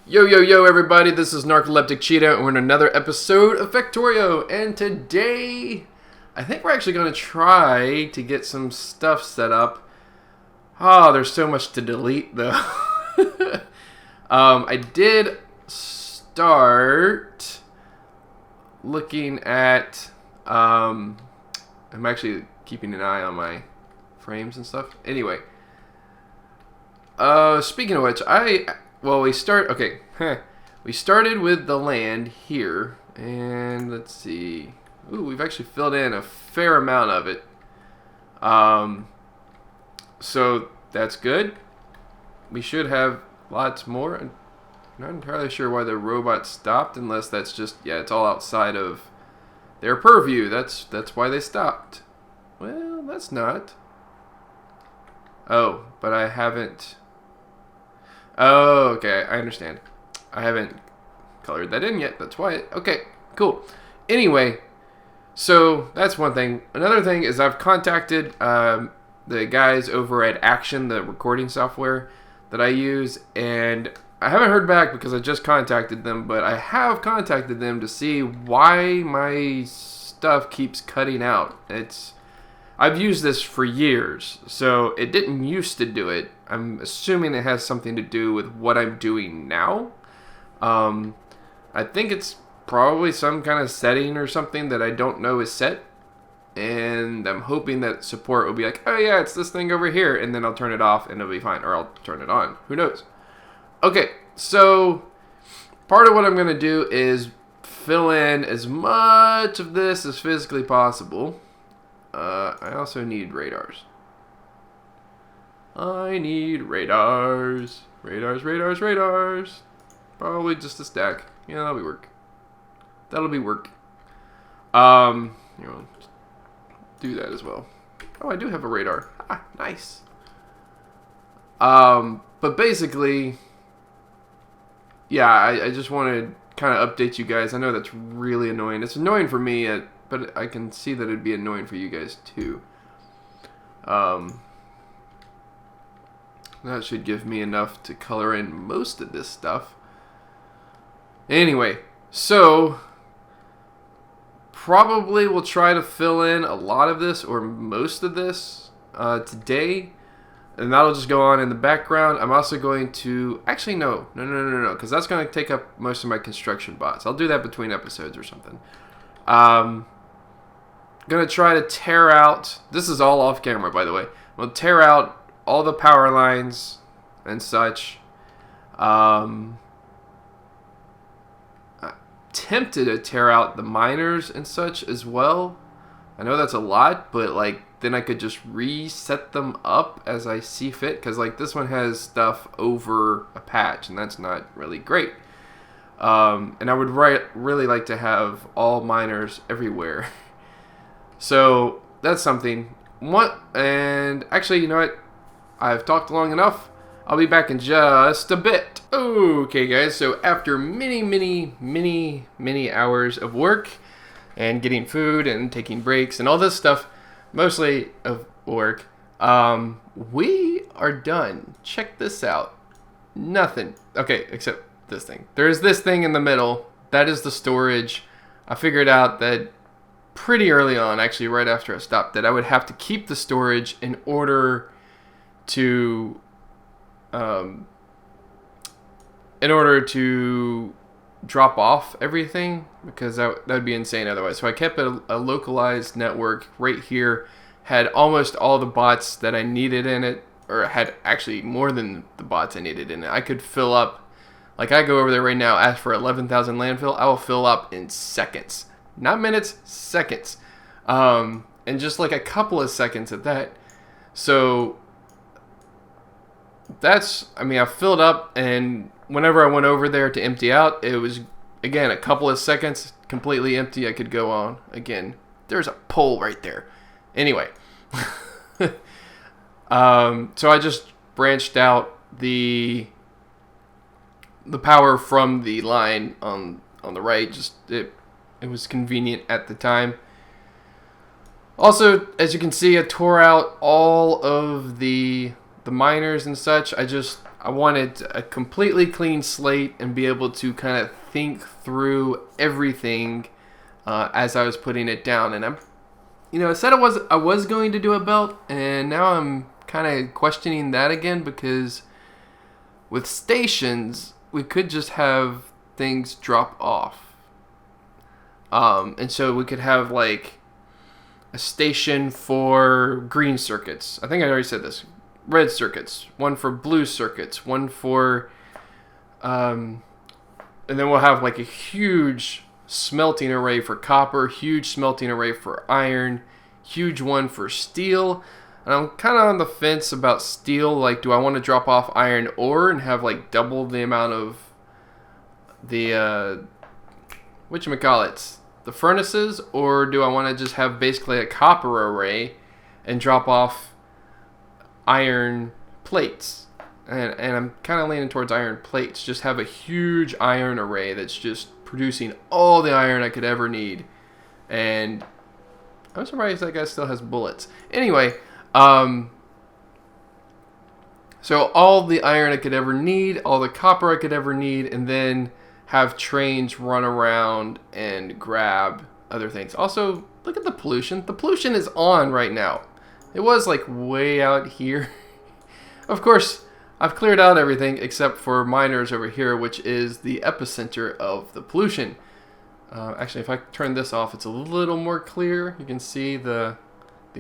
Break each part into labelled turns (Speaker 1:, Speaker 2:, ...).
Speaker 1: Yo, yo, yo, everybody, this is Narcoleptic Cheetah, and we're in another episode of Factorio, and today, I think we're actually going to try to get some stuff set up. Oh, there's so much to delete, though. I did start looking at, I'm actually keeping an eye on my frames and stuff. Anyway, speaking of which, we started with the land here, and let's see. Ooh, we've actually filled in a fair amount of it. So that's good. We should have lots more. I'm not entirely sure why the robot stopped, unless that's just, yeah, it's all outside of their purview. That's why they stopped. Well, that's not. Oh, but I haven't. Oh, okay, I understand. I haven't colored that in yet, that's why. Okay, cool. Anyway, so that's one thing. Another thing is I've contacted the guys over at Action, the recording software that I use, and I haven't heard back because I just contacted them, but I have contacted them to see why my stuff keeps cutting out. I've used this for years, so it didn't used to do it. I'm assuming it has something to do with what I'm doing now. I think it's probably some kind of setting or something that I don't know is set. And I'm hoping that support will be like, oh yeah, it's this thing over here. And then I'll turn it off and it'll be fine. Or I'll turn it on. Who knows? Okay, so part of what I'm going to do is fill in as much of this as physically possible. I also need radars. I need radars. Radars. Probably just a stack. Yeah, that'll be work. Do that as well. Oh, I do have a radar. Ah, nice. But basically, yeah, I just want to kind of update you guys. I know that's really annoying. It's annoying for me, but I can see that it'd be annoying for you guys too. That should give me enough to color in most of this stuff. Anyway, so probably we'll try to fill in a lot of this or most of this today, and that'll just go on in the background. I'm also going to actually no, because that's going to take up most of my construction bots. I'll do that between episodes or something. Gonna try to tear out. This is all off camera, by the way. We'll tear out all the power lines and such. I'm tempted to tear out the miners and such as well. I know that's a lot, but like then I could just reset them up as I see fit, because like this one has stuff over a patch, and that's not really great. And I would really like to have all miners everywhere. So that's something. And actually, you know what? I've talked long enough. I'll be back in just a bit. Okay, guys. So after many hours of work and getting food and taking breaks and all this stuff, mostly of work, we are done. Check this out. Nothing. Okay, except this thing. There's this thing in the middle. That is the storage. I figured out that pretty early on, actually right after I stopped, that I would have to keep the storage in order to drop off everything, because that would be insane otherwise. So I kept a localized network right here, had almost all the bots that I needed in it, or had actually more than the bots I needed in it. I could fill up, like I go over there right now, ask for 11,000 landfill, I will fill up in seconds. Not minutes, seconds. And just like a couple of seconds at that. So I filled up, and whenever I went over there to empty out, it was, again, a couple of seconds, completely empty. I could go on again. There's a pole right there. Anyway. So I just branched out the power from the line on the right. It was convenient at the time. Also, as you can see, I tore out all of the miners and such. I wanted a completely clean slate and be able to kind of think through everything as I was putting it down. And I said I was going to do a belt, and now I'm kind of questioning that again, because with stations we could just have things drop off. And so we could have like a station for green circuits. I think I already said this. Red circuits, one for blue circuits, one for, and then we'll have like a huge smelting array for copper, huge smelting array for iron, huge one for steel. And I'm kind of on the fence about steel. Like, do I want to drop off iron ore and have like double the amount of the the furnaces, or do I want to just have basically a copper array and drop off iron plates? And I'm kind of leaning towards iron plates. Just have a huge iron array that's just producing all the iron I could ever need. And I'm surprised that guy still has bullets. Anyway, so all the iron I could ever need, all the copper I could ever need, and then have trains run around and grab other things. Also, look at the pollution. The pollution is on right now. It was like way out here. Of course, I've cleared out everything except for miners over here, which is the epicenter of the pollution. Actually, if I turn this off, it's a little more clear. You can see the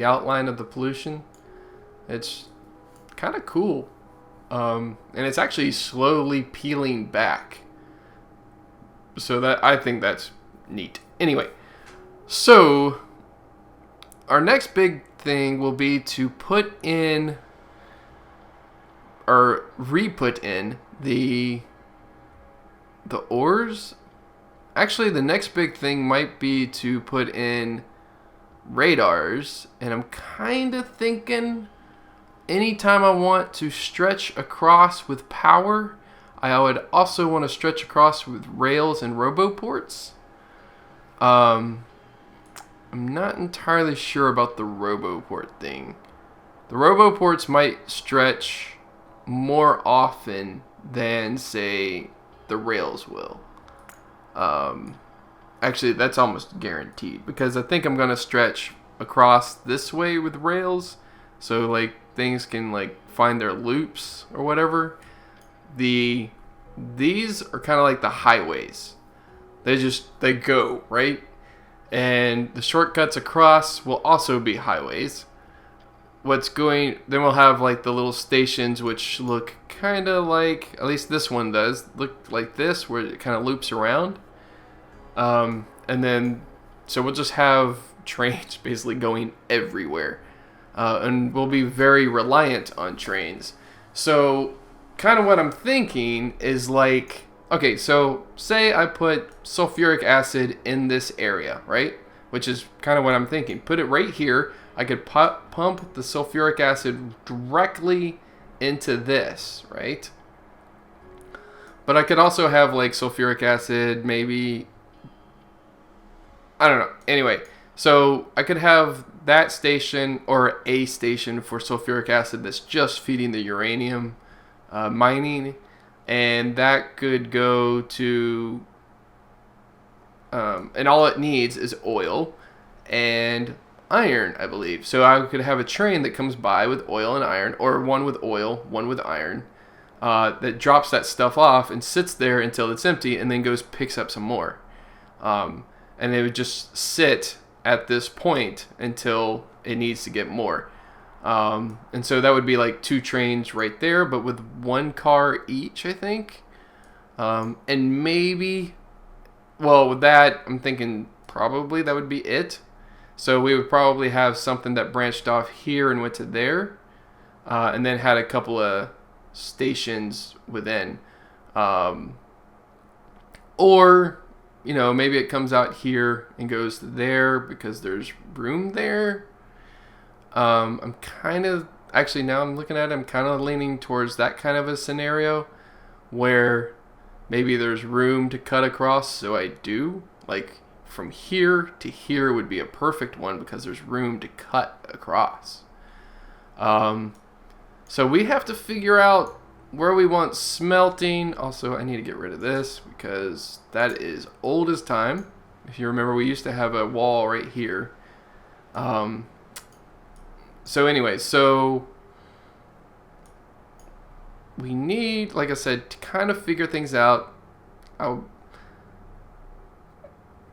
Speaker 1: outline of the pollution. It's kind of cool. And it's actually slowly peeling back. So I think that's neat. Anyway, so our next big thing will be to put in or re-put in the ores. Actually, the next big thing might be to put in radars, and I'm kind of thinking anytime I want to stretch across with power, I would also want to stretch across with rails and roboports. I'm not entirely sure about the roboport thing. The roboports might stretch more often than, say, the rails will. Actually, that's almost guaranteed, because I think I'm going to stretch across this way with rails, so like things can like find their loops or whatever. These are kind of like the highways. They go, right? And the shortcuts across will also be highways. Then we'll have like the little stations, which look kind of like, at least this one does, look like this, where it kind of loops around. And then, so we'll just have trains basically going everywhere. And we'll be very reliant on trains. So kind of what I'm thinking is like, okay, so say I put sulfuric acid in this area, right? Which is kind of what I'm thinking. Put it right here. I could pump the sulfuric acid directly into this, right? But I could also have like sulfuric acid, maybe, I don't know. Anyway, so I could have that station or a station for sulfuric acid that's just feeding the uranium mining, and that could go to, and all it needs is oil and iron, I believe. So I could have a train that comes by with oil and iron, or one with oil, one with iron, that drops that stuff off and sits there until it's empty, and then picks up some more. And it would just sit at this point until it needs to get more. And so that would be like 2 trains right there, but with 1 car each, I think. And maybe, well, with that, I'm thinking probably that would be it. So we would probably have something that branched off here and went to there, and then had a couple of stations within. Or, maybe it comes out here and goes to there because there's room there. I'm kind of, actually now I'm looking at it, I'm kind of leaning towards that kind of a scenario where maybe there's room to cut across, so I do. Like from here to here would be a perfect one because there's room to cut across. So we have to figure out where we want smelting, also I need to get rid of this because that is old as time. If you remember, we used to have a wall right here. So anyway, so we need, like I said, to kind of figure things out.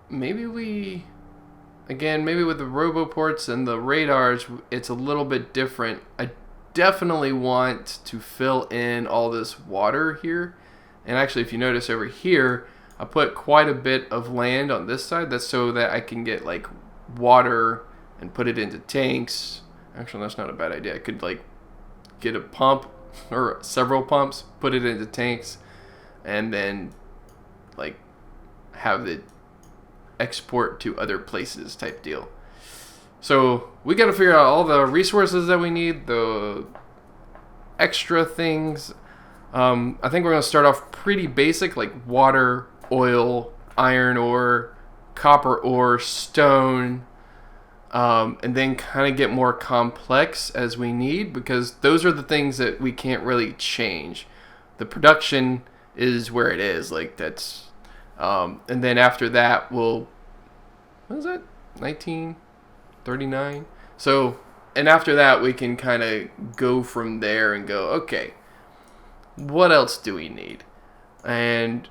Speaker 1: Maybe with the roboports and the radars, it's a little bit different. I definitely want to fill in all this water here. And actually, if you notice over here, I put quite a bit of land on this side. That's so that I can get like water and put it into tanks. Actually, that's not a bad idea. I could like get a pump or several pumps, put it into tanks, and then like have it export to other places type deal. So we got to figure out all the resources that we need, the extra things. I think we're going to start off pretty basic, like water, oil, iron ore, copper ore, stone, and then kind of get more complex as we need, because those are the things that we can't really change. The production is where it is, like that's, and then after that we'll, what is that, 1939? So, and after that we can kind of go from there and go, okay, what else do we need? And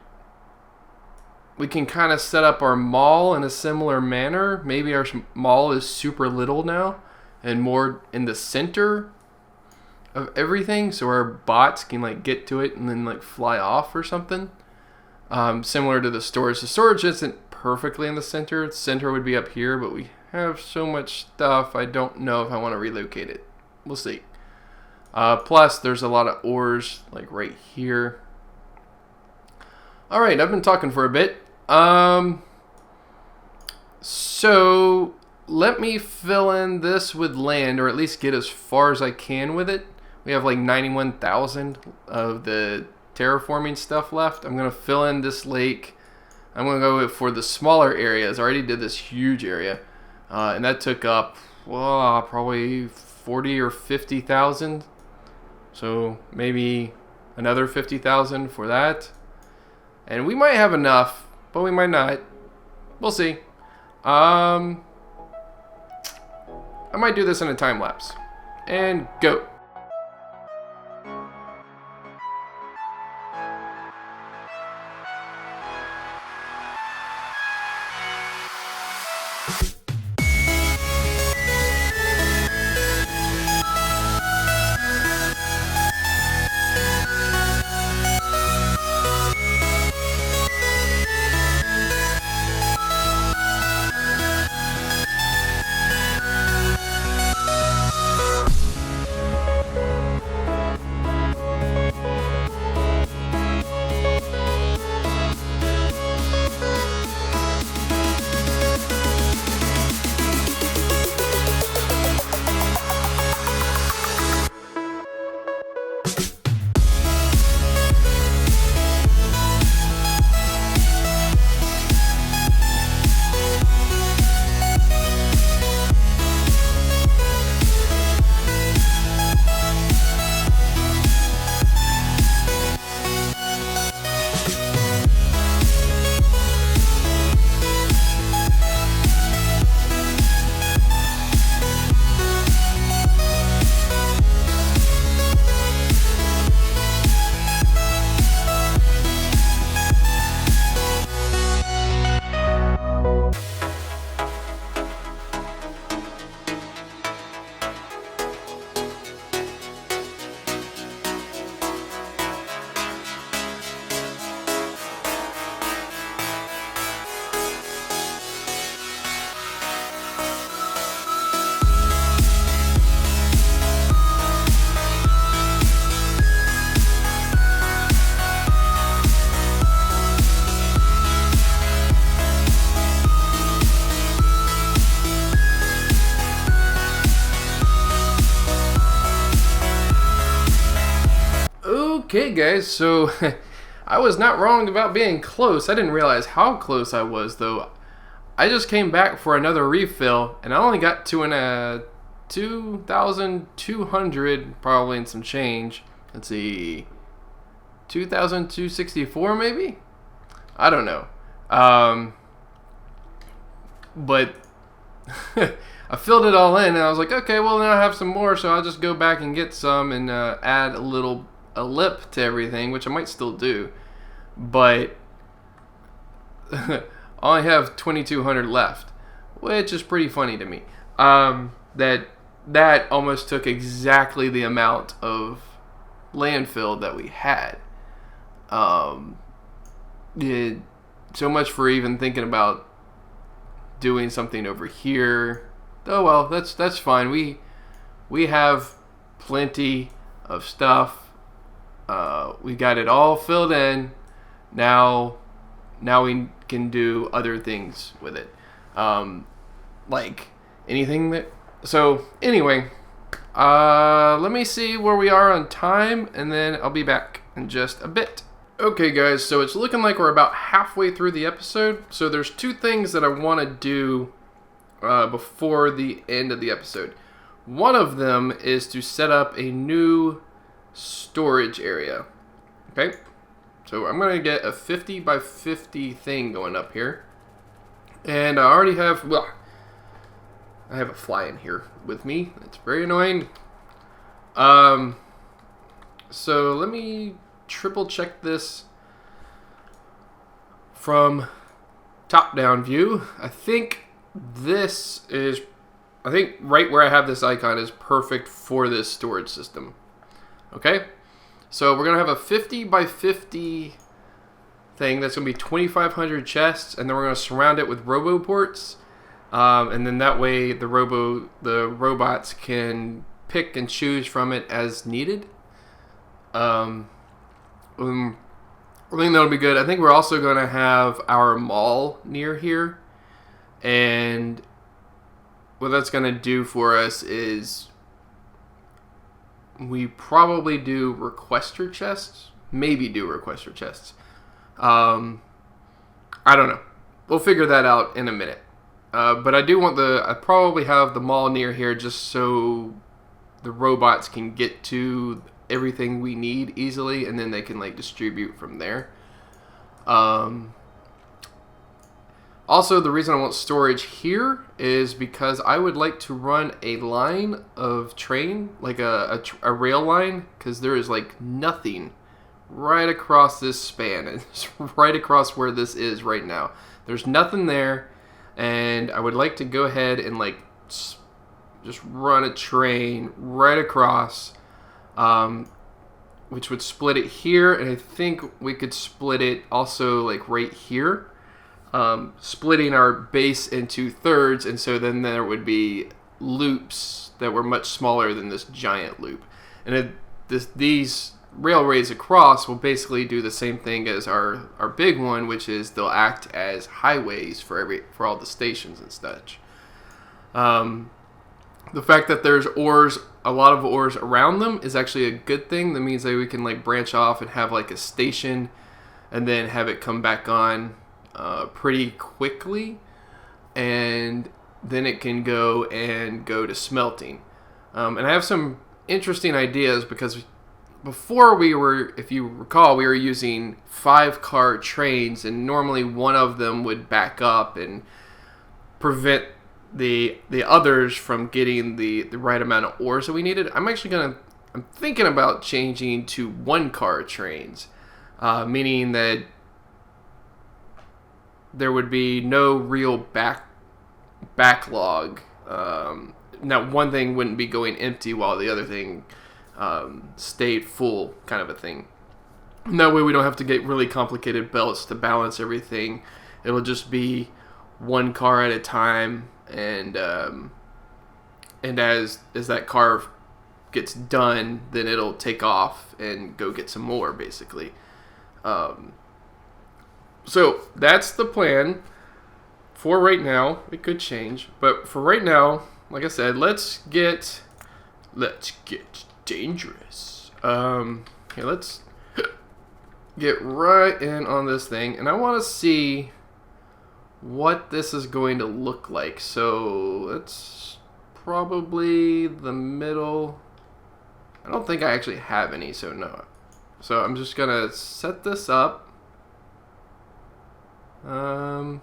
Speaker 1: we can kind of set up our mall in a similar manner. Maybe our mall is super little now and more in the center of everything, so our bots can like get to it and then like fly off or something. Similar to the storage. The storage isn't perfectly in the center. The center would be up here, but we have so much stuff, I don't know if I want to relocate it. We'll see. Plus, there's a lot of ores like right here. Alright, I've been talking for a bit. So let me fill in this with land, or at least get as far as I can with it. We have like 91,000 of the terraforming stuff left. I'm going to fill in this lake. I'm going to go for the smaller areas. I already did this huge area, and that took up, well, probably 40 or 50,000. So maybe another 50,000 for that. And we might have enough, but we might not. We'll see. I might do this in a time lapse. And go. Okay guys, so I was not wrong about being close. I didn't realize how close I was though. I just came back for another refill and I only got to 2,200 probably and some change. Let's see, 2,264 maybe? I don't know. But I filled it all in, and I was like, okay, well, now I have some more, so I'll just go back and get some and add a lip to everything, which I might still do. But I only have 2,200 left, which is pretty funny to me. That almost took exactly the amount of landfill that we had. So much for even thinking about doing something over here. Oh well, that's fine. We have plenty of stuff. We got it all filled in. Now we can do other things with it, like anything that. So anyway, let me see where we are on time, and then I'll be back in just a bit. Okay guys, so it's looking like we're about halfway through the episode. So there's two things that I want to do before the end of the episode. One of them is to set up a new storage area. Okay, so I'm going to get a 50 by 50 thing going up here. And I already have, well, I have a fly in here with me. It's very annoying. So let me triple check this from top down view. I think right where I have this icon is perfect for this storage system. Okay, so we're gonna have a 50 by 50 thing that's gonna be 2,500 chests, and then we're gonna surround it with robo ports, and then that way the robots can pick and choose from it as needed. I think that'll be good. I think we're also going to have our mall near here. And what that's going to do for us is we probably do requester chests. Maybe do requester chests. I don't know. We'll figure that out in a minute. But I do want I probably have the mall near here just so the robots can get to everything we need easily, and then they can like distribute from there. Also, the reason I want storage here is because I would like to run a line of train, like a rail line, because there is like nothing right across this span. It's right across where this is right now. There's nothing there, and I would like to go ahead and like just run a train right across, which would split it here, and I think we could split it also like right here, splitting our base into thirds, and so then there would be loops that were much smaller than this giant loop. And these railways across will basically do the same thing as our big one, which is they'll act as highways for all the stations and such. The fact that there's a lot of ores around them is actually a good thing. That means that we can like branch off and have like a station and then have it come back on pretty quickly, and then it can go to smelting. And I have some interesting ideas, because before if you recall, we were using 5-car trains, and normally one of them would back up and prevent the others from getting the right amount of ores that we needed. I'm thinking about changing to 1-car trains, meaning that there would be no real backlog. Now, one thing wouldn't be going empty while the other thing stayed full, kind of a thing. And that way we don't have to get really complicated belts to balance everything. It'll just be 1 car at a time, and as that car gets done, then it'll take off and go get some more, basically. So that's the plan for right now. It could change, but for right now, like I said, let's get dangerous. Here, let's get right in on this thing, and I want to see what this is going to look like. So it's probably the middle. I don't think I actually have any, so no. So I'm just gonna set this up. Alright.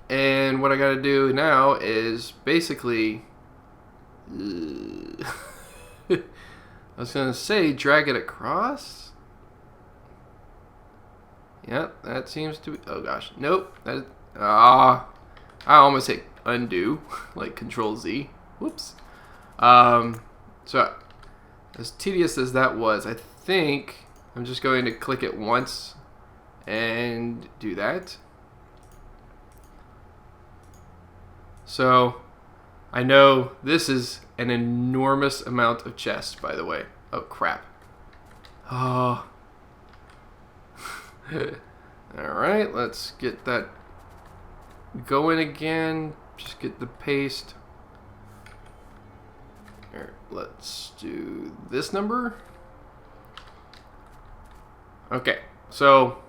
Speaker 1: And what I gotta do now is basically I was gonna say drag it across. Yep, that seems to be, oh gosh, nope. I almost hit undo, like Control Z. Whoops. So as tedious as that was, I think I'm just going to click it once and do that. So I know this is an enormous amount of chests, by the way. Oh crap. Oh. Alright, let's get that going again. Just get the paste. Here, let's do this number. Okay, so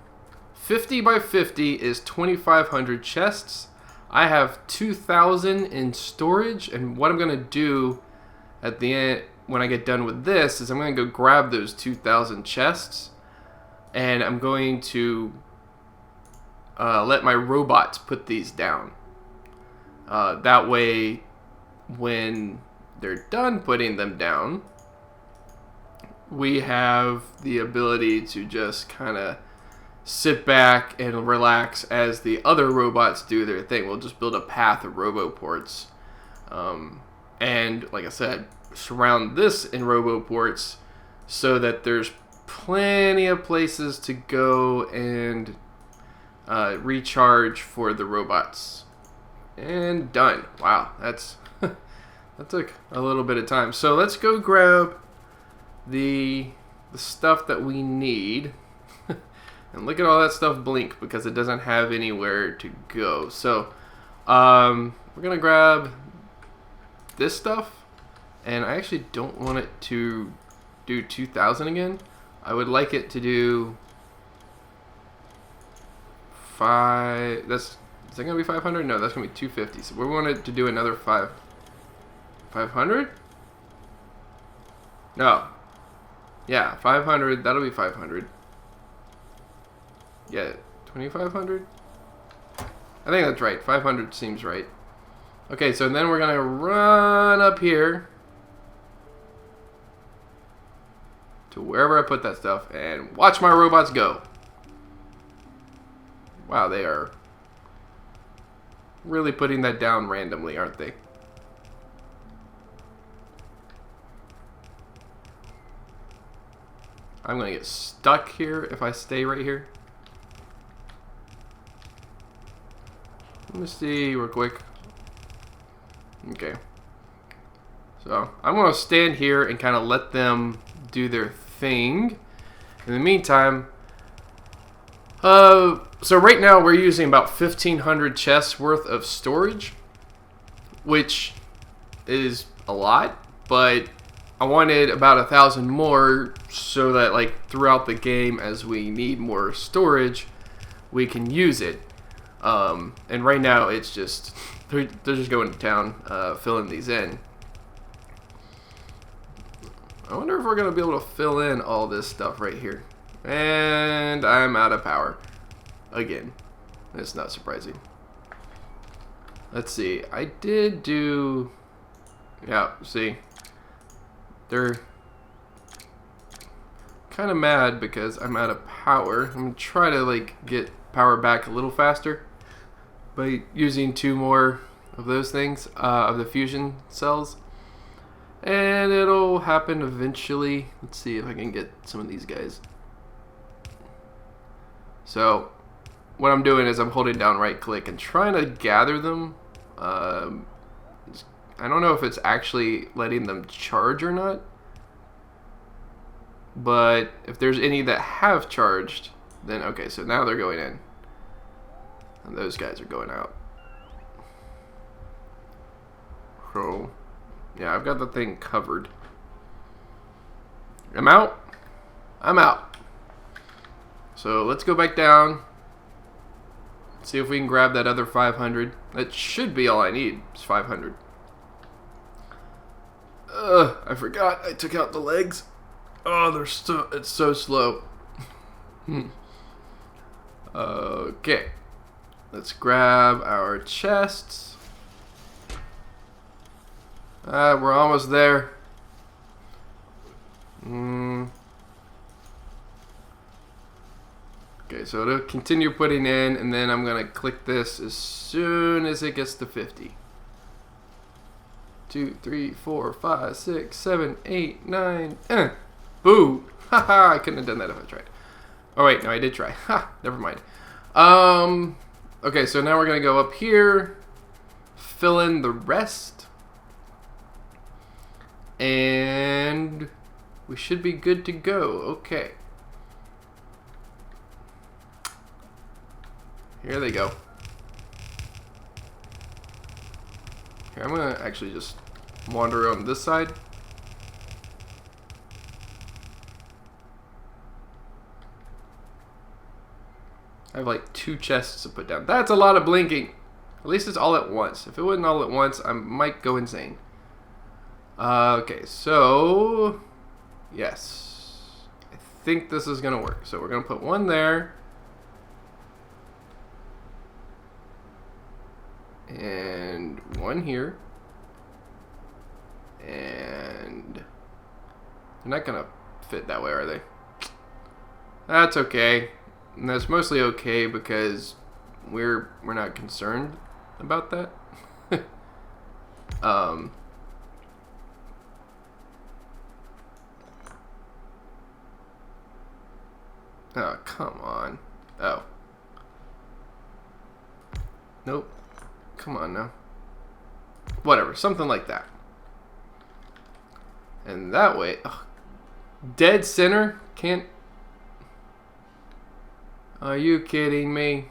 Speaker 1: 50 by 50 is 2,500 chests. I have 2,000 in storage, and what I'm going to do at the end, when I get done with this, is I'm going to go grab those 2,000 chests, and I'm going to let my robots put these down. That way, when they're done putting them down, we have the ability to just kind of sit back and relax as the other robots do their thing. We'll just build a path of roboports. And like I said, surround this in roboports so that there's plenty of places to go and recharge for the robots. And done. Wow, that's that took a little bit of time. So let's go grab the stuff that we need. And look at all that stuff blink because it doesn't have anywhere to go. So we're gonna grab this stuff, and I actually don't want it to do 2,000 again. I would like it to do 5. Is that gonna be 500? No, that's gonna be 250. So we want it to do another 500. No. Yeah, 500. That'll be 500. Yeah, 2,500? I think that's right. 500 seems right. Okay, so then we're going to run up here to wherever I put that stuff and watch my robots go. Wow, they are really putting that down randomly, aren't they? I'm going to get stuck here if I stay right here. Let me see real quick. Okay. So I'm going to stand here and kind of let them do their thing. In the meantime, so right now we're using about 1,500 chests worth of storage, which is a lot, but I wanted about 1,000 more so that like throughout the game as we need more storage, we can use it. And right now it's just they're just going to town filling these in. I wonder if we're gonna be able to fill in all this stuff right here. And I'm out of power again. It's not surprising. Let's see. I did do, yeah, see, they're kind of mad because I'm out of power. I'm gonna try to like get power back a little faster by using 2 more of those things, of the fusion cells, and it'll happen eventually. Let's see if I can get some of these guys. So what I'm doing is I'm holding down right click and trying to gather them. I don't know if it's actually letting them charge or not, but if there's any that have charged, then okay, so now they're going in. And those guys are going out. So, yeah, I've got the thing covered. I'm out. I'm out. So let's go back down. See if we can grab that other 500. That should be all I need. It's 500. I forgot I took out the legs. Oh, it's so slow. Okay. Let's grab our chests. We're almost there. Okay, so it'll continue putting in, and then I'm gonna click this as soon as it gets to 50. 2, 3, 4, 5, 6, 7, 8, 9. Boo! Haha! I couldn't have done that if I tried. Oh wait, no, I did try. Ha! Never mind. Okay, so now we're gonna go up here, fill in the rest, and we should be good to go. Okay. Here they go. Here, I'm gonna actually just wander on this side. I have like 2 chests to put down. That's a lot of blinking. At least it's all at once. If it wasn't all at once, I might go insane. Okay, so yes, I think this is gonna work. So we're gonna put one there, and one here, and they're not gonna fit that way, are they? That's okay. And that's mostly okay because we're not concerned about that. Oh, come on. Oh. Nope. Come on now. Whatever, something like that. And that way, ugh, dead center? Can't. Are you kidding me?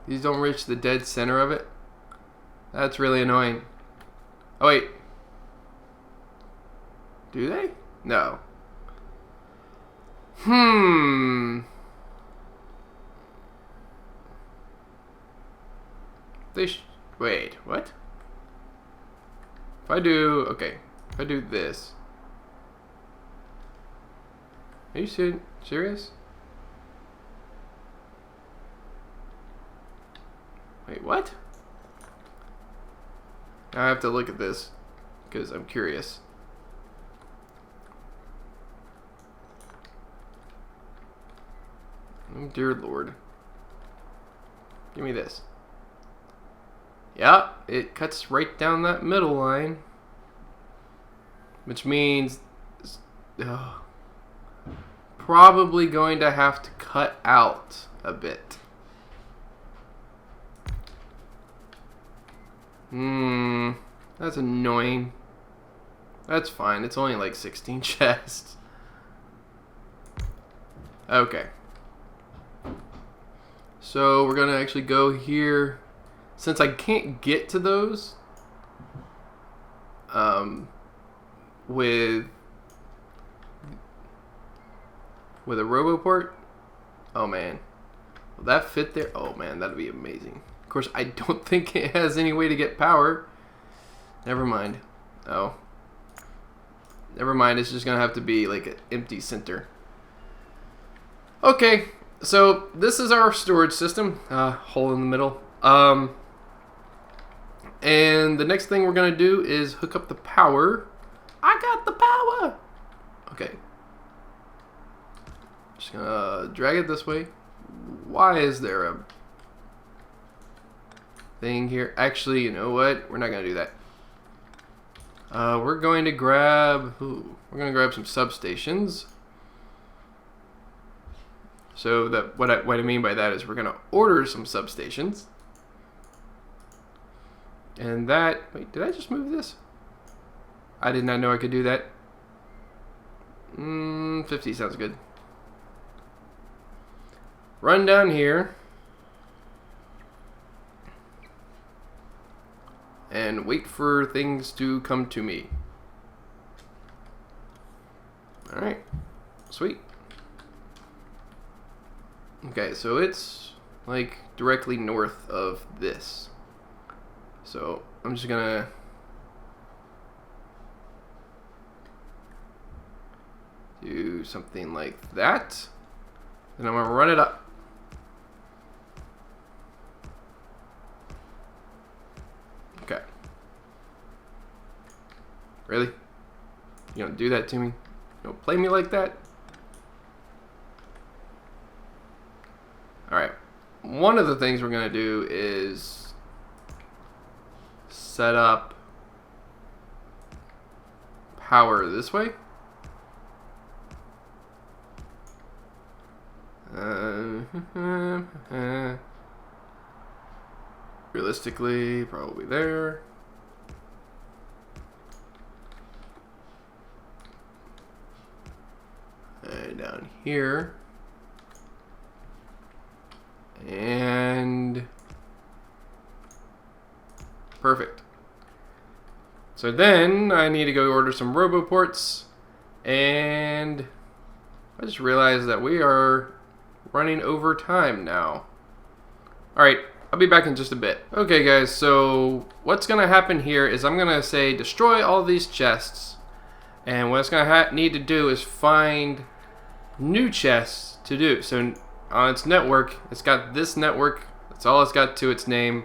Speaker 1: These don't reach the dead center of it? That's really annoying. Oh wait. Do they? No. Wait, what? If I do, okay. If I do this. Are you serious? Wait, what? Now I have to look at this because I'm curious. Oh, dear Lord. Give me this. Yeah, it cuts right down that middle line. Which means probably going to have to cut out a bit. That's annoying. That's fine. It's only like 16 chests. Okay. So we're gonna actually go here. Since I can't get to those with a RoboPort, oh man, will that fit there? Oh man, that'd be amazing. Of course, I don't think it has any way to get power. Never mind. Oh, never mind. It's just gonna have to be like an empty center. Okay, so this is our storage system. Hole in the middle. And the next thing we're gonna do is hook up the power. I got the power. Okay. Just gonna drag it this way. Why is there a thing here? Actually, you know what? We're not gonna do that. We're going to grab. We're gonna grab some substations. So that what I mean by that is we're gonna order some substations. And that, wait, did I just move this? I did not know I could do that. 50 sounds good. Run down here. And wait for things to come to me. Alright, sweet. Okay, so it's like directly north of this. So I'm just gonna do something like that. And I'm gonna run it up. Okay. Really? You don't do that to me? You don't play me like that? Alright. One of the things we're gonna do is set up power this way. Realistically, probably there. And down here. And perfect. So then I need to go order some RoboPorts, and I just realized that we are running over time now. Alright, I'll be back in just a bit. Okay guys, so what's gonna happen here is I'm gonna say destroy all these chests, and what it's gonna need to do is find new chests to do. So on its network, it's got this network, that's all it's got to its name,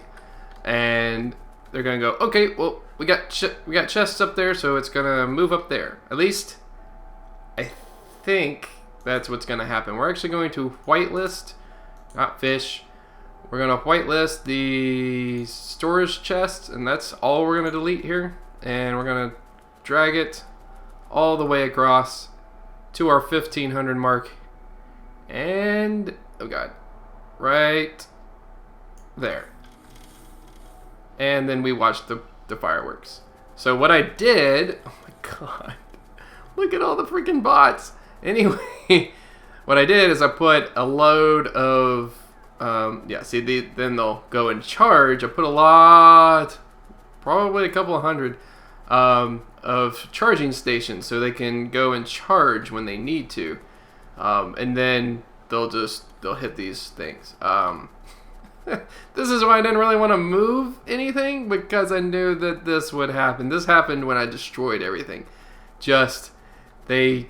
Speaker 1: and they're gonna go, okay, well, we got chests up there, so it's gonna move up there. At least I think that's what's gonna happen. We're actually going to whitelist, not fish. We're gonna whitelist the storage chest, and that's all we're gonna delete here. And we're gonna drag it all the way across to our 1500 mark. And oh god, right there. And then we watched the fireworks. So what I did, oh my god, look at all the freaking bots. Anyway, what I did is I put a load of, yeah, see, then they'll go and charge. I put a lot, probably a couple of hundred, of charging stations so they can go and charge when they need to. And then they'll hit these things. This is why I didn't really want to move anything, because I knew that this would happen. This happened when I destroyed everything. Just they're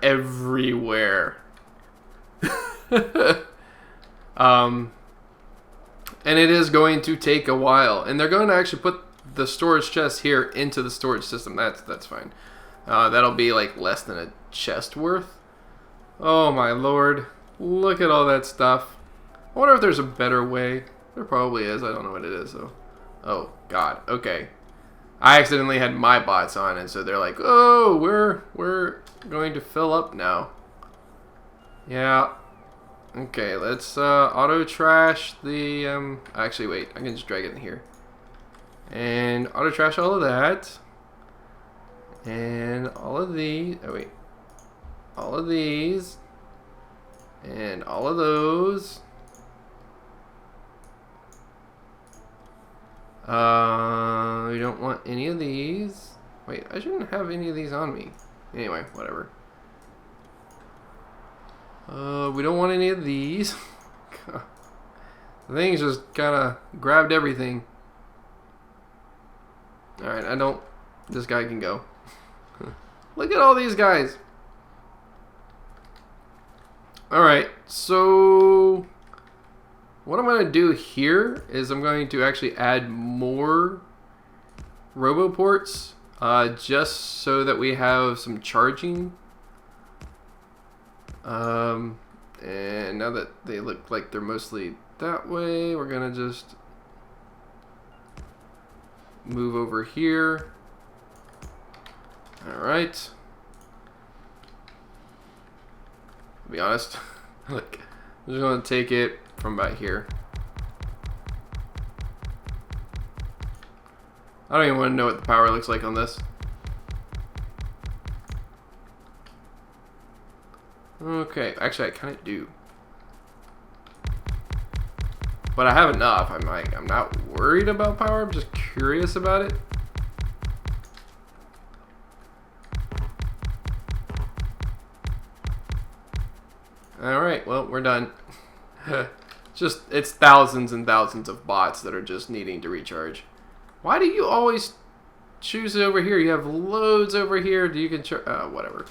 Speaker 1: everywhere. And it is going to take a while, and they're going to actually put the storage chest here into the storage system. That's fine. That'll be like less than a chest worth. Oh my lord. Look at all that stuff. I wonder if there's a better way. There probably is. I don't know what it is though. Oh god. Okay. I accidentally had my bots on, and so they're like, "Oh, we're going to fill up now." Yeah. Okay, let's auto trash the actually wait, I can just drag it in here. And auto trash all of that. And all of these. Oh wait. All of these. And all of those. We don't want any of these. Wait, I shouldn't have any of these on me. Anyway, whatever. We don't want any of these. The thing's just kind of grabbed everything. Alright, this guy can go. Look at all these guys. Alright, so what I'm going to do here is I'm going to actually add more RoboPorts, just so that we have some charging. And now that they look like they're mostly that way, we're going to just move over here. Alright. To be honest, look, I'm just going to take it from about here. I don't even want to know what the power looks like on this. Okay, actually I kind of do. But I have enough. I'm not worried about power, I'm just curious about it. Alright, well, we're done. It's thousands and thousands of bots that are just needing to recharge. Why do you always choose over here. You have loads over here. You can whatever.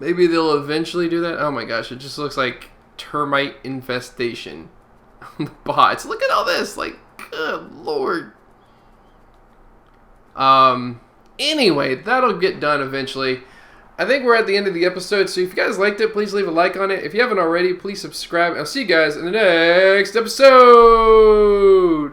Speaker 1: Maybe they'll eventually do that. Oh my gosh, it just looks like termite infestation. Bots. Look at all this. Like, good lord. Anyway, that'll get done eventually. I think we're at the end of the episode, so if you guys liked it, please leave a like on it. If you haven't already, please subscribe. I'll see you guys in the next episode.